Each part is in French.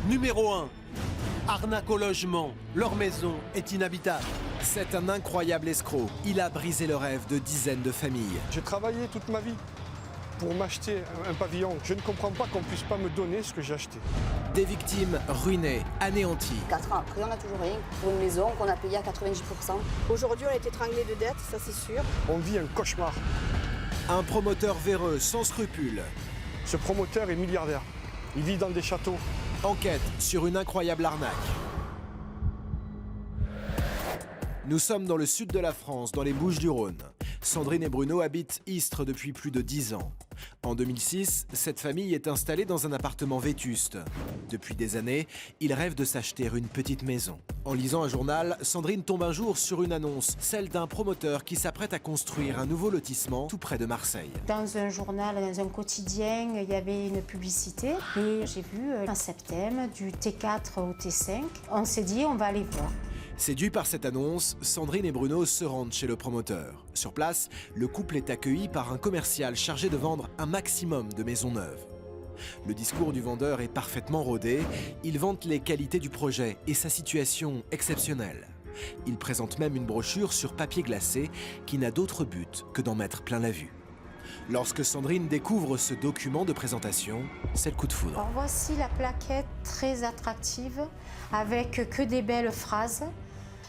Numéro 1. Arnaque au logement. Leur maison est inhabitable. C'est un incroyable escroc. Il a brisé le rêve de dizaines de familles. J'ai travaillé toute ma vie pour m'acheter un pavillon. Je ne comprends pas qu'on ne puisse pas me donner ce que j'ai acheté. Des victimes ruinées, anéanties. 4 ans après, on n'a toujours rien pour une maison qu'on a payée à 90%. Aujourd'hui, on est étranglé de dettes, ça c'est sûr. On vit un cauchemar. Un promoteur véreux, sans scrupules. Ce promoteur est milliardaire. Il vit dans des châteaux. Enquête sur une incroyable arnaque. Nous sommes dans le sud de la France, dans les Bouches-du-Rhône. Sandrine et Bruno habitent Istres depuis plus de 10 ans. En 2006, cette famille est installée dans un appartement vétuste. Depuis des années, ils rêvent de s'acheter une petite maison. En lisant un journal, Sandrine tombe un jour sur une annonce, celle d'un promoteur qui s'apprête à construire un nouveau lotissement tout près de Marseille. Dans un journal, dans un quotidien, il y avait une publicité et j'ai vu un septembre du T4 au T5. On s'est dit, on va aller voir. Séduits par cette annonce, Sandrine et Bruno se rendent chez le promoteur. Sur place, le couple est accueilli par un commercial chargé de vendre un maximum de maisons neuves. Le discours du vendeur est parfaitement rodé. Il vante les qualités du projet et sa situation exceptionnelle. Il présente même une brochure sur papier glacé qui n'a d'autre but que d'en mettre plein la vue. Lorsque Sandrine découvre ce document de présentation, c'est le coup de foudre. Alors voici la plaquette très attractive avec que des belles phrases.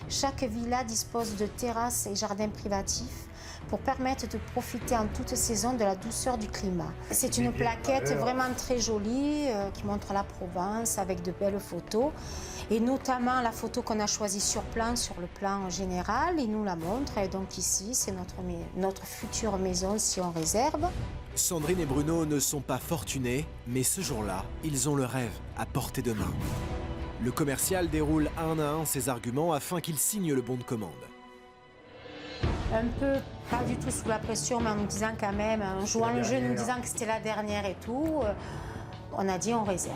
Chaque villa dispose de terrasses et jardins privatifs pour permettre de profiter en toute saison de la douceur du climat. C'est une plaquette vraiment très jolie qui montre la Provence avec de belles photos et notamment la photo qu'on a choisie sur le plan général, il nous la montre et donc ici c'est notre future maison si on réserve. Sandrine et Bruno ne sont pas fortunés, mais ce jour-là, ils ont le rêve à portée de main. Le commercial déroule un à un ses arguments afin qu'il signe le bon de commande. Un peu, pas du tout sous la pression, mais en nous disant quand même, en jouant le jeu, nous disant que c'était la dernière et tout, on a dit on réserve.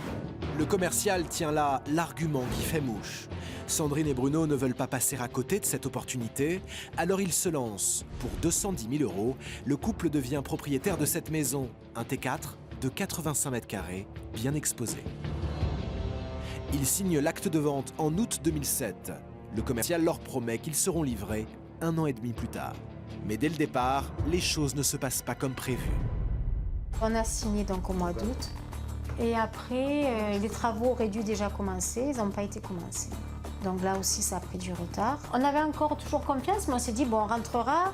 Le commercial tient là l'argument qui fait mouche. Sandrine et Bruno ne veulent pas passer à côté de cette opportunité, alors ils se lancent. Pour 210 000 €, le couple devient propriétaire de cette maison, un T4 de 85 mètres carrés, bien exposé. Ils signent l'acte de vente en août 2007. Le commercial leur promet qu'ils seront livrés 1 an et demi plus tard. Mais dès le départ, les choses ne se passent pas comme prévu. On a signé donc au mois d'août. Et après, les travaux auraient dû déjà commencer, ils n'ont pas été commencés. Donc là aussi, ça a pris du retard. On avait encore toujours confiance, mais on s'est dit, bon, on rentrera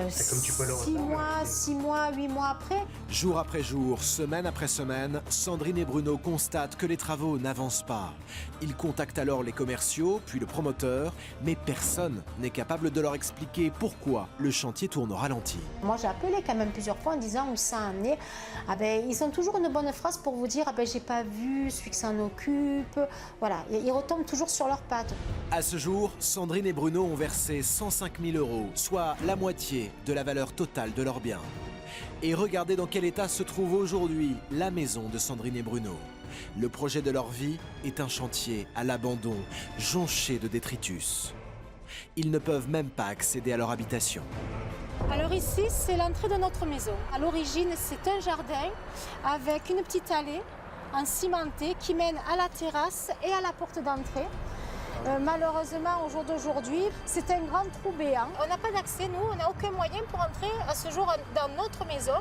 6 mois, 8 mois après. Jour après jour, semaine après semaine, Sandrine et Bruno constatent que les travaux n'avancent pas. Ils contactent alors les commerciaux, puis le promoteur, mais personne n'est capable de leur expliquer pourquoi le chantier tourne au ralenti. Moi, j'ai appelé quand même plusieurs fois en disant où ça en est. Ah ben, ils ont toujours une bonne phrase pour vous dire, ah ben, j'ai pas vu celui qui s'en occupe. Voilà, ils retombent toujours sur leurs pattes. À ce jour, Sandrine et Bruno ont versé 105 000 €, soit la moitié de la valeur totale de leurs biens. Et regardez dans quel état se trouve aujourd'hui la maison de Sandrine et Bruno. Le projet de leur vie est un chantier à l'abandon, jonché de détritus. Ils ne peuvent même pas accéder à leur habitation. Alors ici, c'est l'entrée de notre maison. À l'origine, c'est un jardin avec une petite allée en cimenté qui mène à la terrasse et à la porte d'entrée. Malheureusement, au jour d'aujourd'hui, c'est un grand trou béant. On n'a pas d'accès, nous, on n'a aucun moyen pour entrer à ce jour dans notre maison.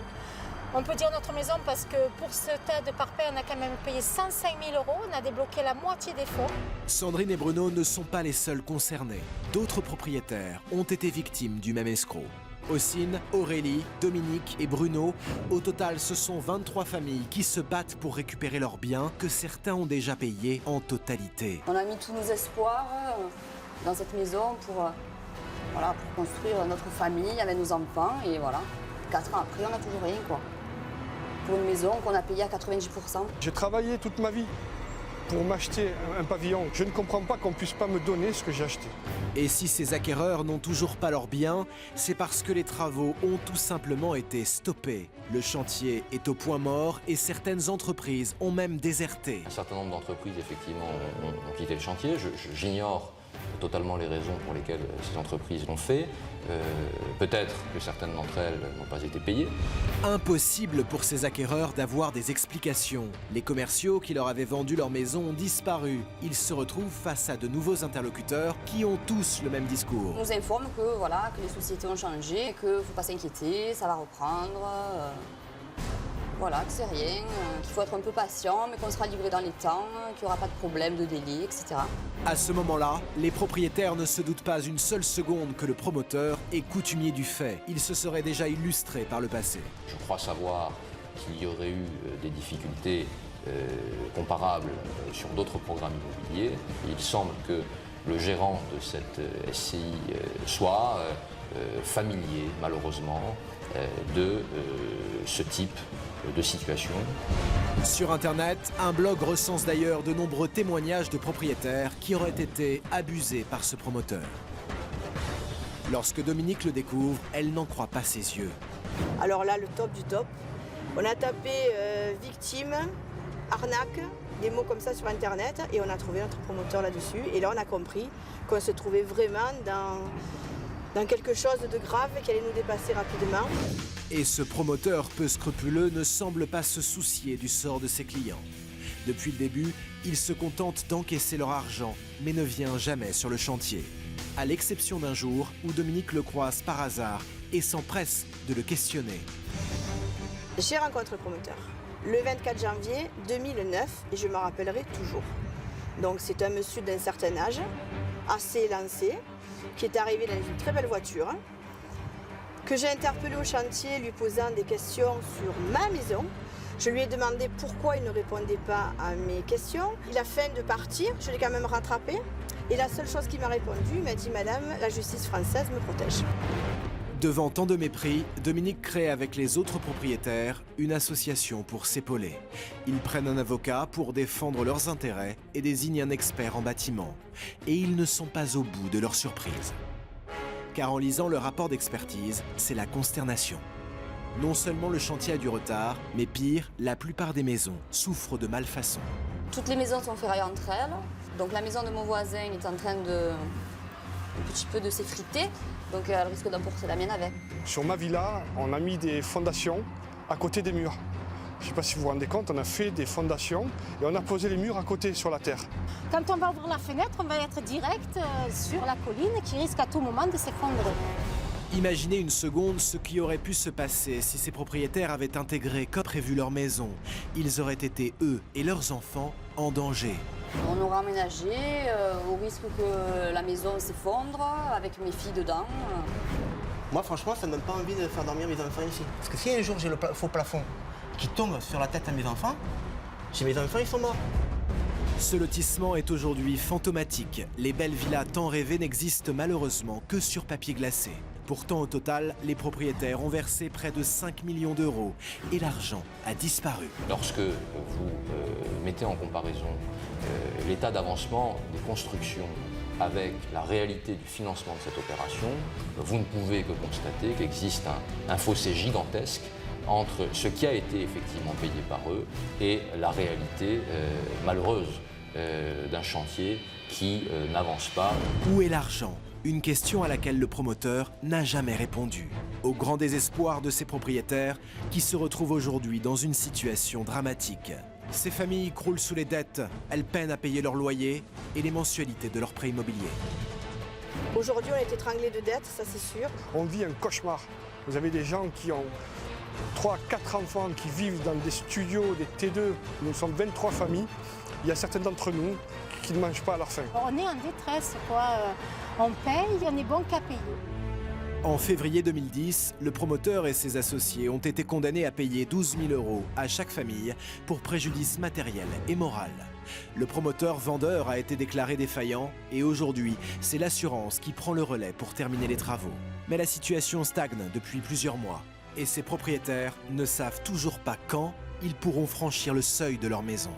On peut dire notre maison parce que pour ce tas de parpaings, on a quand même payé 105 000 €. On a débloqué la moitié des fonds. Sandrine et Bruno ne sont pas les seuls concernés. D'autres propriétaires ont été victimes du même escroc. Ossine, Aurélie, Dominique et Bruno, au total ce sont 23 familles qui se battent pour récupérer leurs biens que certains ont déjà payés en totalité. On a mis tous nos espoirs dans cette maison pour construire notre famille avec nos enfants et voilà. 4 ans après, on n'a toujours rien quoi. Pour une maison qu'on a payée à 90%. J'ai travaillé toute ma vie pour m'acheter un pavillon. Je ne comprends pas qu'on ne puisse pas me donner ce que j'ai acheté. Et si ces acquéreurs n'ont toujours pas leurs biens, c'est parce que les travaux ont tout simplement été stoppés. Le chantier est au point mort et certaines entreprises ont même déserté. Un certain nombre d'entreprises, effectivement, ont quitté le chantier. J'ignore totalement les raisons pour lesquelles ces entreprises l'ont fait. Peut-être que certaines d'entre elles n'ont pas été payées. Impossible pour ces acquéreurs d'avoir des explications. Les commerciaux qui leur avaient vendu leur maison ont disparu. Ils se retrouvent face à de nouveaux interlocuteurs qui ont tous le même discours. On nous informe que, voilà, que les sociétés ont changé, qu'il ne faut pas s'inquiéter, ça va reprendre. Voilà, que c'est rien, qu'il faut être un peu patient, mais qu'on sera livré dans les temps, qu'il n'y aura pas de problème de délai, etc. À ce moment-là, les propriétaires ne se doutent pas une seule seconde que le promoteur est coutumier du fait. Il se serait déjà illustré par le passé. Je crois savoir qu'il y aurait eu des difficultés comparables sur d'autres programmes immobiliers. Il semble que le gérant de cette SCI soit familier, malheureusement, de ce type de situation. Sur Internet, un blog recense d'ailleurs de nombreux témoignages de propriétaires qui auraient été abusés par ce promoteur. Lorsque Dominique le découvre, elle n'en croit pas ses yeux. Alors là, le top du top. On a tapé victime, arnaque, des mots comme ça sur Internet et on a trouvé notre promoteur là-dessus. Et là, on a compris qu'on se trouvait vraiment dans quelque chose de grave qui allait nous dépasser rapidement. Et ce promoteur peu scrupuleux ne semble pas se soucier du sort de ses clients. Depuis le début, il se contente d'encaisser leur argent, mais ne vient jamais sur le chantier. À l'exception d'un jour où Dominique le croise par hasard et s'empresse de le questionner. J'ai rencontré le promoteur le 24 janvier 2009 et je me rappellerai toujours. Donc c'est un monsieur d'un certain âge, assez élancé, qui est arrivé dans une très belle voiture, que j'ai interpellé au chantier lui posant des questions sur ma maison. Je lui ai demandé pourquoi il ne répondait pas à mes questions. Il a faim de partir, je l'ai quand même rattrapé. Et la seule chose qu'il m'a répondu, il m'a dit « Madame, la justice française me protège ». Devant tant de mépris, Dominique crée avec les autres propriétaires une association pour s'épauler. Ils prennent un avocat pour défendre leurs intérêts et désignent un expert en bâtiment. Et ils ne sont pas au bout de leur surprise. Car en lisant le rapport d'expertise, c'est la consternation. Non seulement le chantier a du retard, mais pire, la plupart des maisons souffrent de malfaçons. Toutes les maisons sont ferraillées entre elles. Donc la maison de mon voisin est en train un petit peu de s'effriter. Donc elle risque d'emporter la mienne avec. Sur ma villa, on a mis des fondations à côté des murs. Je ne sais pas si vous vous rendez compte, on a fait des fondations et on a posé les murs à côté sur la terre. Quand on va ouvrir la fenêtre, on va être direct sur la colline qui risque à tout moment de s'effondrer. Imaginez une seconde ce qui aurait pu se passer si ces propriétaires avaient intégré comme prévu leur maison. Ils auraient été, eux et leurs enfants, en danger. On aura emménagé au risque que la maison s'effondre avec mes filles dedans. Moi, franchement, ça ne me donne pas envie de faire dormir mes enfants ici. Parce que si un jour j'ai le faux plafond qui tombe sur la tête à mes enfants ils sont morts. Ce lotissement est aujourd'hui fantomatique. Les belles villas tant rêvées n'existent malheureusement que sur papier glacé. Pourtant, au total, les propriétaires ont versé près de 5 millions d'euros et l'argent a disparu. Lorsque vous mettez en comparaison l'état d'avancement des constructions avec la réalité du financement de cette opération, vous ne pouvez que constater qu'existe un fossé gigantesque entre ce qui a été effectivement payé par eux et la réalité malheureuse d'un chantier qui n'avance pas. Où est l'argent ? Une question à laquelle le promoteur n'a jamais répondu. Au grand désespoir de ses propriétaires qui se retrouvent aujourd'hui dans une situation dramatique. Ces familles croulent sous les dettes, elles peinent à payer leur loyer et les mensualités de leur prêt immobilier. Aujourd'hui, on est étranglé de dettes, ça c'est sûr. On vit un cauchemar. Vous avez des gens qui ont 3, 4 enfants qui vivent dans des studios, des T2. Nous sommes 23 familles. Il y a certains d'entre nous qui ne mangent pas à leur faim. On est en détresse, quoi. On paye, on est bon qu'à payer. En février 2010, le promoteur et ses associés ont été condamnés à payer 12 000 € à chaque famille pour préjudice matériel et moral. Le promoteur vendeur a été déclaré défaillant et aujourd'hui, c'est l'assurance qui prend le relais pour terminer les travaux. Mais la situation stagne depuis plusieurs mois et ses propriétaires ne savent toujours pas quand ils pourront franchir le seuil de leur maison.